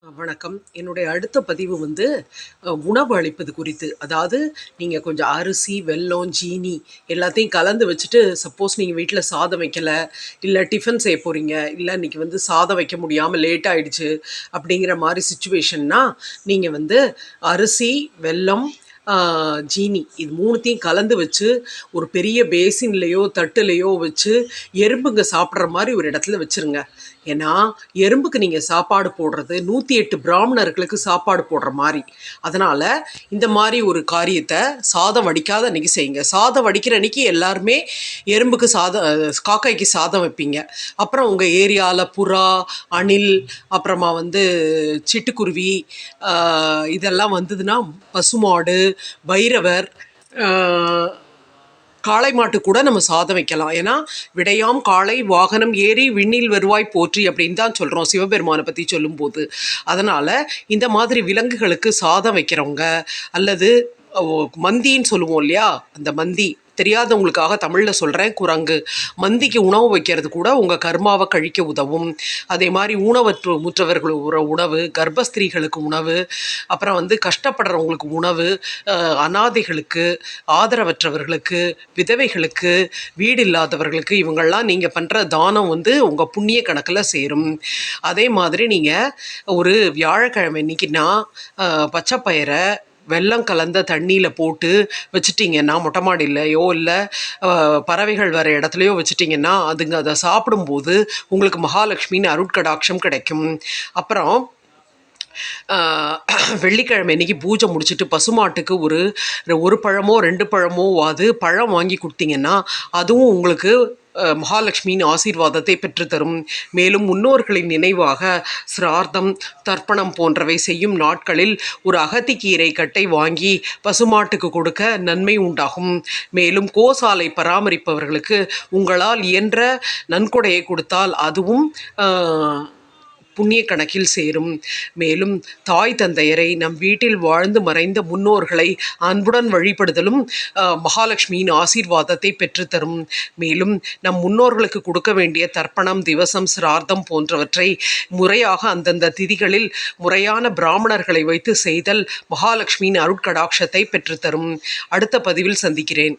வணக்கம். என்னுடைய அடுத்த பதிவு உணவு அளிப்பது குறித்து. அதாவது நீங்க கொஞ்சம் அரிசி, வெல்லம், ஜீனி எல்லாத்தையும் கலந்து வச்சுட்டு, சப்போஸ் நீங்க வீட்ல சாதம் வைக்கல, இல்ல டிஃபன் செய்ய போறீங்க, இல்ல இன்னைக்கு சாதம் வைக்க முடியாம லேட் ஆயிடுச்சு அப்படிங்கிற மாரி சிச்சுவேஷன்னா, நீங்க அரிசி, வெல்லம், ஆ ஜீனி இது 3த்தையும் கலந்து வச்சு, ஒரு பெரிய பேசின்லயோ, தட்டுலயோ வச்சு, எறும்புங்க சாப்பிடுற மாரி ஒரு இடத்துல வச்சுருங்க. ஏன்னா, எறும்புக்கு நீங்க சாப்பாடு போடுறது 108 பிராமணர்களுக்கு சாப்பாடு போடுற மாரி. அதனால இந்த மாரி ஒரு காரியத்த சாதம் வடிக்காத அன்னைக்கு செய்யுங்க. சாதம் வடிக்கிற அன்னைக்கு எல்லாருமே எறும்புக்கு காக்காய்க்கு சாதம் வைப்பீங்க. அப்புறம் உங்க ஏரியால புறா, அணில், அப்புறமா சிட்டுக்குருவி இதெல்லாம் வந்ததுன்னா பசுமாடு, பைரவர், ஆ காளை மாட்டு கூட நம்ம சாதம் வைக்கலாம். ஏன்னா விடையாம் காளை வாகனம் ஏறி விண்ணில் வருவாய் போற்றி அப்படின்னு தான் சொல்கிறோம் சிவபெருமானை பற்றி சொல்லும்போது. அதனால் இந்த மாதிரி விலங்குகளுக்கு சாதம் வைக்கிறவங்க அல்லது மந்தின்னு சொல்லுவோம் இல்லையா, அந்த மந்தி தெரியாதவங்களுக்காக தமிழில் சொல்கிறேன், குரங்கு. மந்திக்கு உணவு வைக்கிறது கூட உங்கள் கர்மாவை கழிக்க உதவும். அதே மாதிரி முற்றவர்கள் உணவு, கர்ப்பஸ்திரீகளுக்கு உணவு, அப்புறம் கஷ்டப்படுறவங்களுக்கு உணவு, அனாதைகளுக்கு, ஆதரவற்றவர்களுக்கு, விதவைகளுக்கு, வீடு இல்லாதவர்களுக்கு இவங்கள்லாம் நீங்கள் பண்ணுற தானம் உங்கள் புண்ணிய கணக்கில் சேரும். அதே மாதிரி நீங்கள் ஒரு வியாழக்கிழமை இன்னைக்குன்னா பச்சைப்பயிரை வெல்லம் கலந்த தண்ணியில் போட்டு வச்சுட்டிங்கன்னா, மொட்டை மாடியிலையோ இல்லை பறவைகள் வர இடத்துலையோ வச்சுட்டிங்கன்னா, அதுங்க அதை சாப்பிடும்போது உங்களுக்கு மகாலட்சுமின்னு அருட்கடாட்சம் கிடைக்கும். அப்புறம் வெள்ளிக்கிழமை இன்னைக்கு பூஜை முடிச்சுட்டு பசுமாட்டுக்கு ஒரு பழமோ 2 பழமோ பழம் வாங்கி கொடுத்தீங்கன்னா, அதுவும் உங்களுக்கு மகாலட்சுமியின் ஆசீர்வாதத்தை பெற்றுத்தரும். மேலும் முன்னோர்களின் நினைவாக சிரார்த்தம், தர்ப்பணம் போன்றவை செய்யும் நாட்களில் ஒரு அகத்திக்கீரை கட்டை வாங்கி பசுமாட்டுக்கு கொடுக்க நன்மை உண்டாகும். மேலும் கோசாலை பராமரிப்பவர்களுக்கு உங்களால் இயன்ற நன்கொடையை கொடுத்தால் அதுவும் புண்ணிய கணக்கில் சேரும். மேலும் தாய் தந்தையரை, நம் வீட்டில் வாழ்ந்து மறைந்த முன்னோர்களை அன்புடன் வழிபடுதலும் மகாலட்சுமியின் ஆசீர்வாதத்தை பெற்றுத்தரும். மேலும் நம் முன்னோர்களுக்கு கொடுக்க வேண்டிய தர்ப்பணம், திவசம், சிரார்த்தம் போன்றவற்றை முறையாக அந்தந்த திதிகளில் முறையான பிராமணர்களை வைத்து செய்தல் மகாலட்சுமியின் அருட்கடாட்சத்தை பெற்றுத்தரும். அடுத்த பதிவில் சந்திக்கிறேன்.